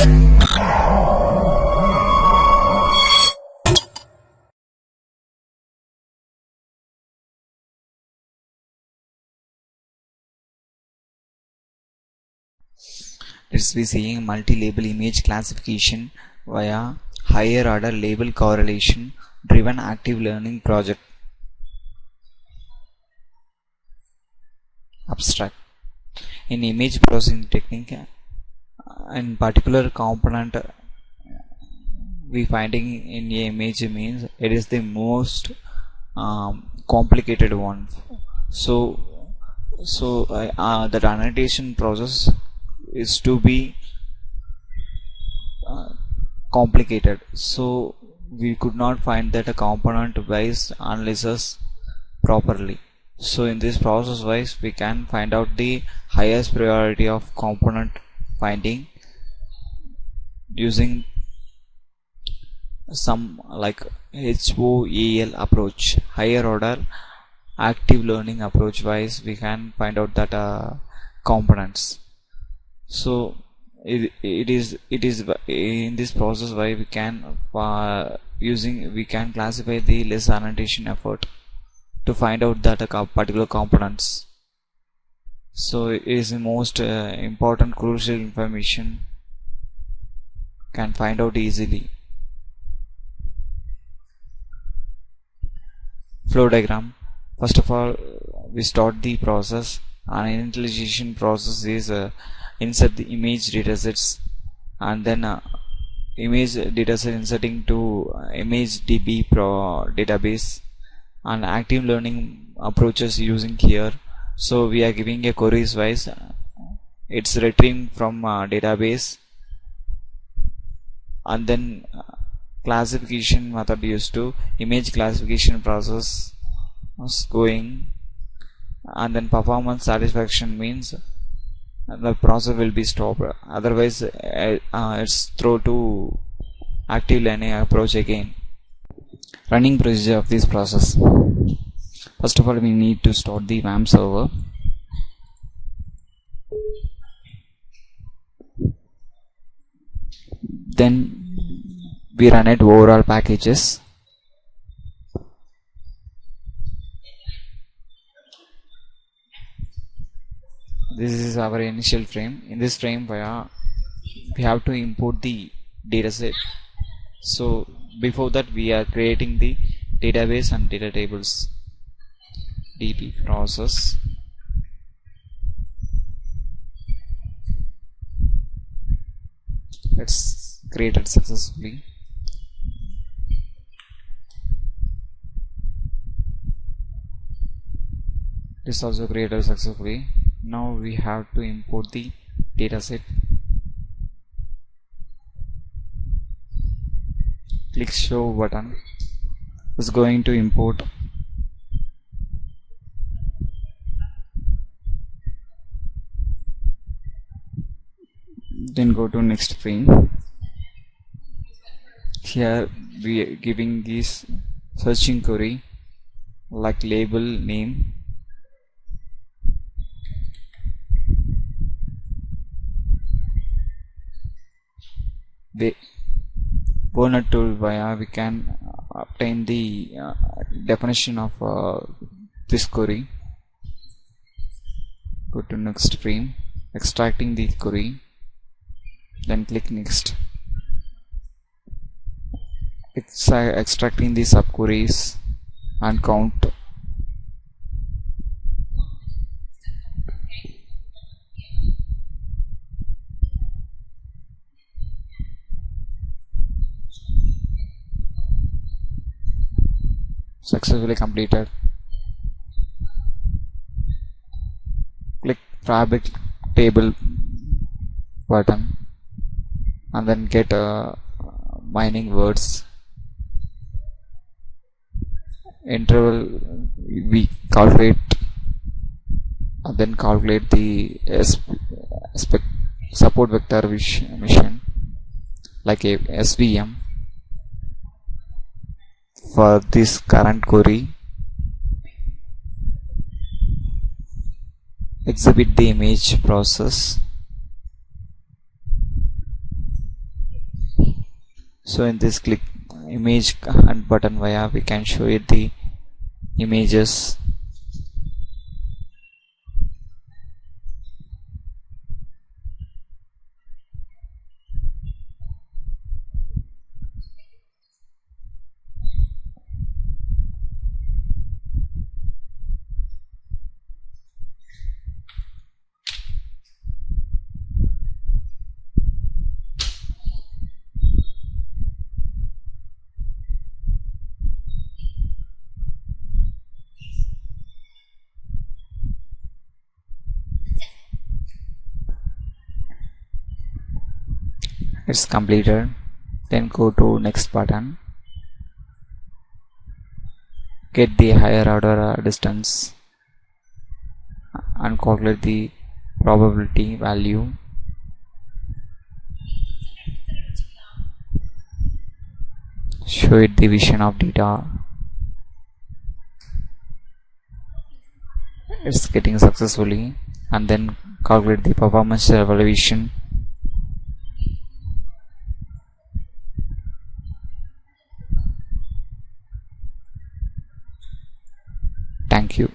Let's be seeing multi-label image classification via higher order label correlation driven active learning project. Abstract. In image processing technique, in particular component we finding in a image means it is the most complicated one. So that annotation process is to be complicated, so we could not find that a component wise analysis properly. So in this process wise we can find out the highest priority of component finding using some like HOAL approach, higher order active learning approach wise we can find out that components. So it is in this process why we can we can classify the less annotation effort to find out that particular components. So it is the most important crucial information can find out easily. Flow diagram. First of all, we start the process. An initialization process is insert the image datasets, and then image dataset inserting to ImageDB database, and active learning approaches using here. So we are giving a queries wise, it's retrieving from database, and then classification method used to image classification process is going, and then performance satisfaction means the process will be stopped, otherwise it's throw to active learning approach again. Running procedure of this process. First of all, we need to start the WAMP server. Then we run it overall packages. This is our initial frame. In this frame we have to import the dataset. So before that we are creating the database and data tables. DB process. Let's create it successfully. This also created successfully. Now we have to import the dataset. Click show button. It's going to import. Then go to next frame. Here we are giving this searching query like label name. The Werner tool via we can obtain the definition of this query. Go to next frame, extracting the query, then click next. Extracting the subqueries and count. Successfully completed. Click fabric table button and then get mining words. Interval we calculate, and then calculate the support vector mission like a SVM for this current query. Exhibit the image process. So in this click image hunt button via we can show it the images. It's completed. Then go to next button, get the higher order distance and calculate the probability value. Show it the vision of data. It's getting successfully, and then calculate the performance evaluation. Thank you.